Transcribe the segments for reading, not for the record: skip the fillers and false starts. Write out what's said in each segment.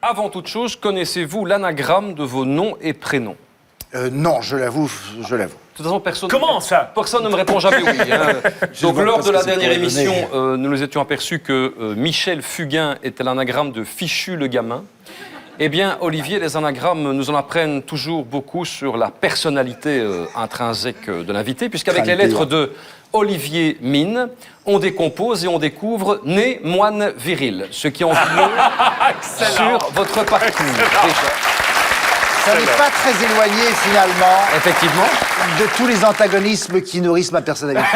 Avant toute chose, connaissez-vous l'anagramme de vos noms et prénoms? Non, je l'avoue. De toute façon, personne... Comment ça? Personne ne me répond jamais oui. Hein. Donc, vois lors pas de ce la que c'est dernière pour donner. émission, nous nous étions aperçus que Michel Fugain était l'anagramme de Fichu le gamin. Eh bien, Olivier, les anagrammes nous en apprennent toujours beaucoup sur la personnalité intrinsèque de l'invité, puisqu'avec les lettres de Olivier Mine, on décompose et on découvre né moine viril, ce qui en dit long sur votre parcours. Déjà. Ça n'est pas très éloigné, finalement, Effectivement. de tous les antagonismes qui nourrissent ma personnalité.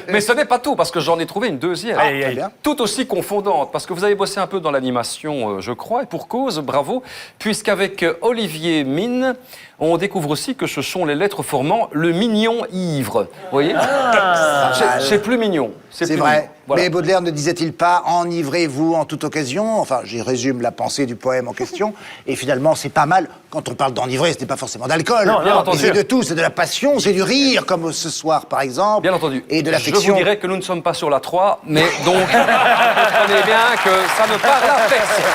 Mais ce n'est pas tout, parce que j'en ai trouvé une deuxième. Aïe, Très aïe. bien. Tout aussi confondante, parce que vous avez bossé un peu dans l'animation, je crois, et pour cause, bravo, puisqu'avec Olivier Mine, on découvre aussi que ce sont les lettres formant le mignon ivre. Vous voyez? C'est plus mignon. C'est plus vrai. mignon. Voilà. Mais Baudelaire ne disait-il pas « Enivrez-vous en toute occasion » Enfin, j'y résume la pensée du poème en question. Et finalement, c'est pas mal. Quand on parle d'enivrer, ce n'est pas forcément d'alcool. Non, bien entendu. C'est de tout. C'est de la passion, c'est du rire, comme ce soir, par exemple. Bien entendu. Et de Je l'affection. vous dirais que nous ne sommes pas sur la 3, mais donc, comprenez bien que ça ne parle à personne.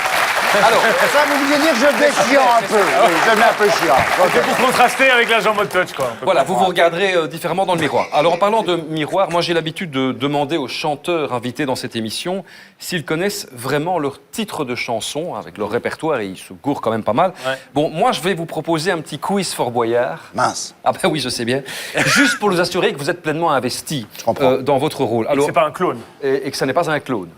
Alors, Ça, vous vouliez dire que je vais chiant un peu. Oui, je mets un peu chiant. C'est pour contraster avec la jambe touch, quoi. On peut voilà, pas vous vous regarderez différemment dans le miroir. Alors, en parlant de miroir, moi j'ai l'habitude de demander aux chanteurs invités dans cette émission s'ils connaissent vraiment leur titre de chanson, avec leur répertoire, et ils se gourrent quand même pas mal. Ouais. Bon, moi je vais vous proposer un petit quiz Fort Boyard. Mince. Ah ben oui, je sais bien. Juste pour nous assurer que vous êtes pleinement investi comprends. dans votre rôle. C'est pas un clone. Et que ça n'est pas un clown.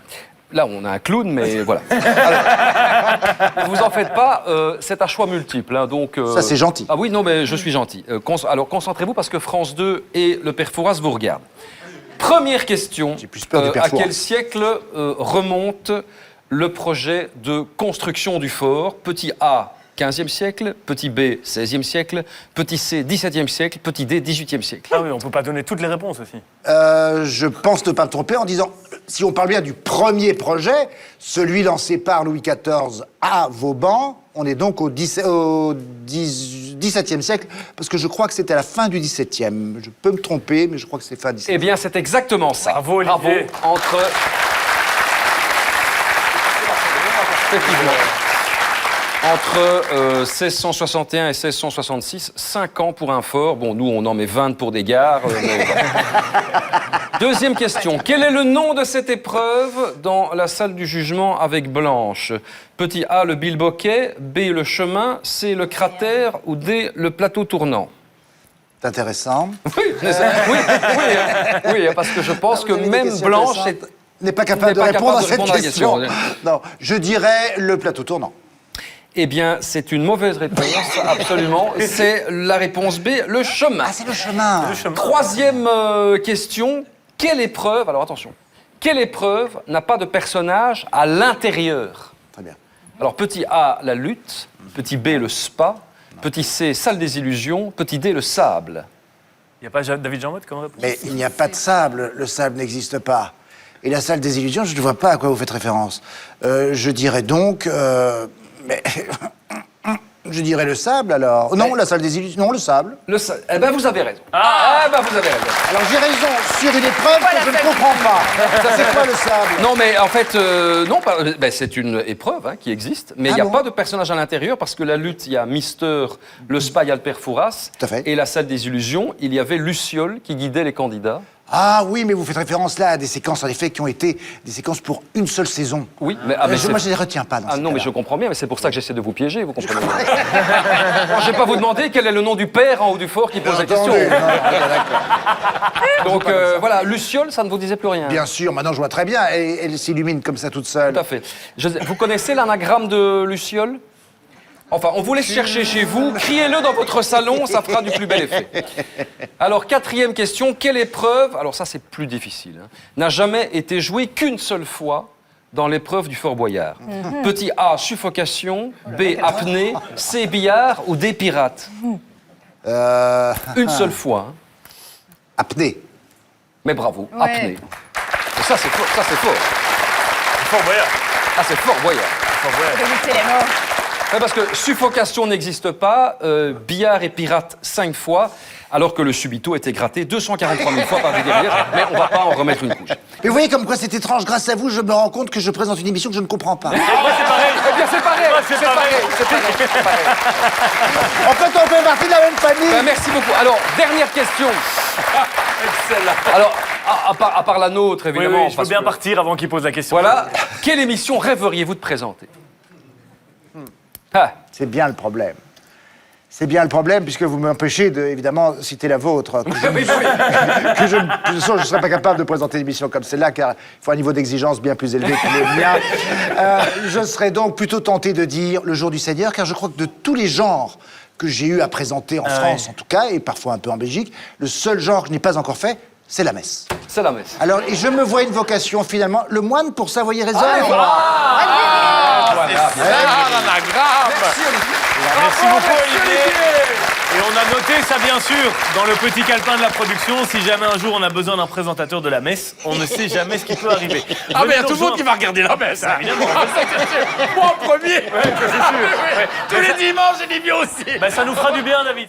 Là, on a un clown, mais voilà. Alors, ne vous en faites pas, c'est à choix multiple. Hein, donc, Ça, c'est gentil. Ah oui, non, mais je suis gentil. Alors, concentrez-vous parce que France 2 et le Père Fouras vous regardent. Première question. J'ai plus peur du Père à Fouras. quel siècle remonte le projet de construction du fort? Petit A, 15e siècle, petit B, 16e siècle, petit C, 17e siècle, petit D, 18e siècle. Ah oui, on peut pas donner toutes les réponses aussi. Je pense ne pas me tromper en disant, si on parle bien du premier projet, celui lancé par Louis XIV à Vauban, on est donc au XVIIe siècle, parce que je crois que c'était à la fin du XVIIe. Je peux me tromper, mais je crois que c'est fin XVIIe. Eh bien, c'est exactement ça. Bravo, Olivier. Entre... Effectivement. Entre 1661 et 1666, 5 ans pour un fort. Bon, nous, on en met 20 pour des gares. Mais... Deuxième question. Quel est le nom de cette épreuve dans la salle du jugement avec Blanche? Petit A, le bilboquet, B, le chemin, C, le cratère ou D, le plateau tournant? C'est intéressant. Oui, parce que je pense que Vous avez des même questions Blanche intéressantes. N'est pas capable de n'est pas répondre à capable de cette répondre à la question. question. Non, je dirais le plateau tournant. Eh bien, c'est une mauvaise réponse, absolument. C'est la réponse B, le chemin. Ah, c'est le chemin. Troisième question. Quelle épreuve, alors attention, quelle épreuve n'a pas de personnage à l'intérieur? Très bien. Alors, petit A, la lutte. Petit B, le spa. Petit C, salle des illusions. Petit D, le sable. Il n'y a pas David Jean-Motte comme réponse? Mais il n'y a pas de sable. Le sable n'existe pas. Et la salle des illusions, je ne vois pas à quoi vous faites référence. Je dirais donc... mais... Je dirais le sable, alors. Non, la salle des illusions. Non, le sable. Eh bien, vous avez raison. Eh ben, vous avez raison. Alors, j'ai raison sur une épreuve que je ne comprends pas. Ça, c'est quoi le sable? Non, mais en fait, non, c'est une épreuve hein, qui existe, mais il n'y a bon pas de personnage à l'intérieur parce que la lutte, il y a Mister, le spa, il y a le père Fouras. Tout à fait. Et la salle des illusions, il y avait Luciole qui guidait les candidats. Ah oui, mais vous faites référence là à des séquences, en effet, qui ont été des séquences pour une seule saison. Oui, mais, c'est- Moi, je ne les retiens pas dans Ah ces non, mais cas-là. je comprends bien, mais c'est pour ça que j'essaie de vous piéger, vous comprenez. Moi, je ne vais pas vous demander quel est le nom du père en haut du fort qui pose la question. Attendez, non, d'accord. Donc voilà, Luciole, ça ne vous disait plus rien. Bien sûr, maintenant, je vois très bien. Elle s'illumine comme ça toute seule. Tout à fait. Vous connaissez l'anagramme de Luciole? Enfin, on vous laisse chercher chez vous, criez-le dans votre salon, ça fera du plus bel effet. Alors, quatrième question, quelle épreuve, alors ça c'est plus difficile, hein, n'a jamais été jouée qu'une seule fois dans l'épreuve du Fort Boyard? Petit A, suffocation, B, apnée, C, billard ou D, pirate? Une seule fois, hein. Apnée. Mais bravo, Ouais. apnée. Et ça c'est fort, ça c'est fort. Fort Boyard. Ah, c'est Fort Boyard. Fort Boyard. Éviter les morts. Ouais, parce que suffocation n'existe pas, billard et pirate 5 fois, alors que le subito était gratté 243 000 fois par des guerrières, mais on va pas en remettre une couche. Mais vous voyez comme quoi c'est étrange. Grâce à vous, je me rends compte que je présente une émission que je ne comprends pas. Eh bien, c'est c'est pareil. En fait, on fait partie de la même famille. Ben, merci beaucoup. Alors, dernière question. Excellent. Alors, à part la nôtre, Oui, évidemment. oui, je peux parce bien que- partir avant qu'il pose la question. Voilà. Quelle émission rêveriez-vous de présenter Ah, C'est bien le problème. C'est bien le problème, puisque vous m'empêchez de, évidemment, citer la vôtre. Que oui, oui. que de toute façon, je ne serais pas capable de présenter une émission comme celle-là, car il faut un niveau d'exigence bien plus élevé que le mien. Je serais donc plutôt tenté de dire Le Jour du Seigneur, car je crois que de tous les genres que j'ai eu à présenter en France, ouais. en tout cas, et parfois un peu en Belgique, le seul genre que je n'ai pas encore fait, c'est la messe. c'est la messe. Alors, et je me vois une vocation, finalement, le moine pour ça, voyez raison. Merci, Olivier. Merci beaucoup, Olivier. Et on a noté ça, bien sûr, dans le petit calepin de la production. Si jamais un jour on a besoin d'un présentateur de la messe, on ne sait jamais ce qui peut arriver. Ah, mais il y a Venez tout nous le monde qui rejoindre. va regarder la messe. Hein. Évidemment. Moi en premier. Ouais, ça, c'est sûr. Ouais. Tous les dimanches, j'ai dit bien aussi. Bah, ça nous fera du bien, David.